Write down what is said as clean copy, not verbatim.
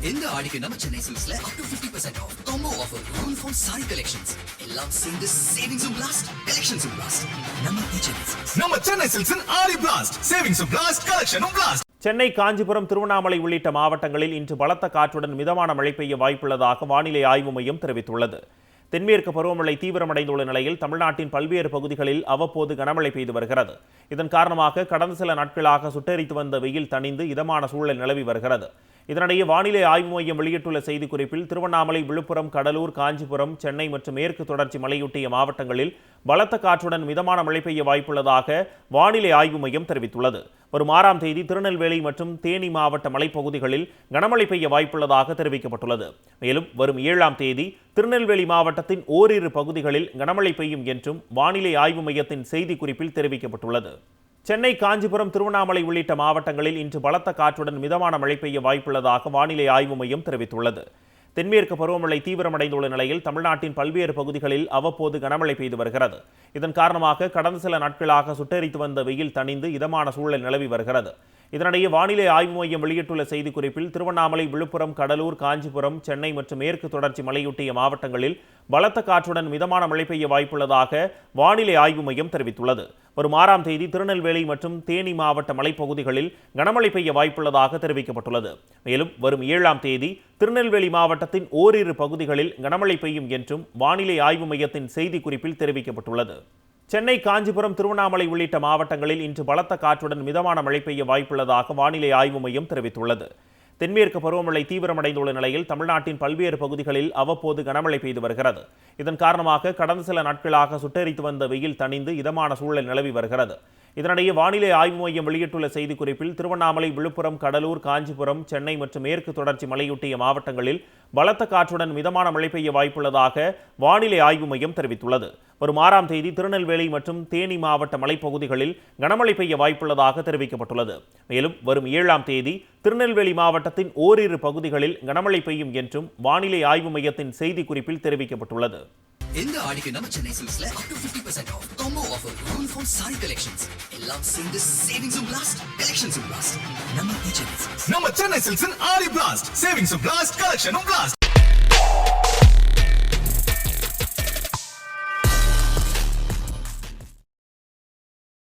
இந்த ஆடிக்கு நம்ம Chennai சில்க்ஸ்ல up to 50% off combo offer uniform saree collections எல்லாம் சேர்ந்து savings blast collections blast நம்ம சென்னை சில்க்ஸின் ஆடி blast savings blast collection blast. Chennai, Kanchipuram, Tiruvannamalai உள்ளிட்ட மாவட்டங்களில் இன்று பலத்த காற்றுடன் மிதமான மழை பெய்ய வாய்ப்புள்ளதாக வானிலை ஆய்வு மையம் தெரிவித்துள்ளது. தென்மேற்கு பருவமழை தீவிரமடைந்துள்ள நிலையில் தமிழ்நாட்டின் பல்வேறு பகுதிகளில் அவ்வப்போது கனமழை பெய்து வருகிறது. இதன் காரணமாக கடந்த சில நாட்களாக சுட்டெரித்து வந்த வெயில் தணிந்து இதமான சூழல் நிலவி வருகிறது. இதனிடையே வானிலை ஆய்வு மையம் வெளியிட்டுள்ள செய்திக்குறிப்பில் திருவண்ணாமலை, விழுப்புரம், கடலூர், காஞ்சிபுரம், சென்னை மற்றும் மேற்கு தொடர்ச்சி மலையொட்டிய மாவட்டங்களில் பலத்த காற்றுடன் மிதமான மழை பெய்ய வாய்ப்புள்ளதாக வானிலை ஆய்வு மையம் தெரிவித்துள்ளது. வரும் 6ஆம் தேதி திருநெல்வேலி மற்றும் தேனி மாவட்ட மலைப்பகுதிகளில் கனமழை பெய்ய வாய்ப்புள்ளதாக தெரிவிக்கப்பட்டுள்ளது. மேலும் வரும் 7ஆம் தேதி திருநெல்வேலி மாவட்டத்தின் ஓரிரு பகுதிகளில் கனமழை பெய்யும் என்றும் வானிலை ஆய்வு மையத்தின் செய்திக்குறிப்பில் தெரிவிக்கப்பட்டுள்ளது. சென்னை, காஞ்சிபுரம், திருவண்ணாமலை உள்ளிட்ட மாவட்டங்களில் இன்று பலத்த காற்றுடன் மிதமான மழை பெய்ய வாய்ப்புள்ளதாக வானிலை ஆய்வு மையம் தெரிவித்துள்ளது. தென்மேற்கு பருவமழை தீவிரமடைந்துள்ள நிலையில் தமிழ்நாட்டின் பல்வேறு பகுதிகளில் அவ்வப்போது கனமழை பெய்து வருகிறது. இதன் காரணமாக கடந்த சில நாட்களாக சுட்டெரித்து வந்த வெயில் தணிந்து இதமான சூழல் நிலவி வருகிறது. இதனிடையே வானிலை ஆய்வு மையம் வெளியிட்டுள்ள செய்திக்குறிப்பில் திருவண்ணாமலை, விழுப்புரம், கடலூர், காஞ்சிபுரம், சென்னை மற்றும் மேற்கு தொடர்ச்சி மலையொட்டிய மாவட்டங்களில் பலத்த காற்றுடன் மிதமான மழை பெய்ய வாய்ப்புள்ளதாக வானிலை ஆய்வு மையம் தெரிவித்துள்ளது. வரும் 6ஆம் தேதி திருநெல்வேலி மற்றும் தேனி மாவட்ட மலைப்பகுதிகளில் கனமழை பெய்ய வாய்ப்புள்ளதாக தெரிவிக்கப்பட்டுள்ளது. மேலும் வரும் 7ஆம் தேதி திருநெல்வேலி மாவட்டத்தின் ஓரிரு பகுதிகளில் கனமழை பெய்யும் என்றும் வானிலை ஆய்வு மையத்தின் செய்திக்குறிப்பில் தெரிவிக்கப்பட்டுள்ளது. சென்னை, காஞ்சிபுரம், திருவண்ணாமலை உள்ளிட்ட மாவட்டங்களில் இன்று பலத்த காற்றுடன் மிதமான மழை பெய்ய வாய்ப்புள்ளதாக வானிலை ஆய்வு மையம் தெரிவித்துள்ளது. தென்மேற்கு பருவமழை தீவிரமடைந்துள்ள நிலையில் தமிழ்நாட்டின் பல்வேறு பகுதிகளில் அவ்வப்போது கனமழை பெய்து வருகிறது. இதன் காரணமாக கடந்த சில நாட்களாக சுட்டெரித்து வந்த வெயில் தணிந்து இதமான சூழல் நிலவி வருகிறது. இதனிடையே வானிலை ஆய்வு மையம் வெளியிட்டுள்ள செய்திக்குறிப்பில் திருவண்ணாமலை, விழுப்புரம், கடலூர், காஞ்சிபுரம், சென்னை மற்றும் மேற்கு தொடர்ச்சி மலையொட்டிய மாவட்டங்களில் பலத்த காற்றுடன் மிதமான மழை பெய்ய வாய்ப்புள்ளதாக வானிலை ஆய்வு மையம் தெரிவித்துள்ளது. வரும் 6ஆம் தேதி திருநெல்வேலி மற்றும் தேனி மாவட்ட மலைப்பகுதிகளில் கனமழை பெய்ய வாய்ப்புள்ளதாக தெரிவிக்கப்பட்டுள்ளது. மேலும் வரும் 7ஆம் தேதி திருநெல்வேலி மாவட்டத்தின் ஓரிரு பகுதிகளில் கனமழை பெய்யும் என்றும் வானிலை ஆய்வு மையத்தின் செய்திக்குறிப்பில் தெரிவிக்கப்பட்டுள்ளது. இந்த ஆடிக்கு நம்ம Chennai சில்க்ஸ்ல up to 50% off combo offer uniform saree collections எல்லாம் சேர்ந்து savings blast collections blast நம்ம சென்னை சில்க்ஸின் ஆடி blast savings blast collection blast.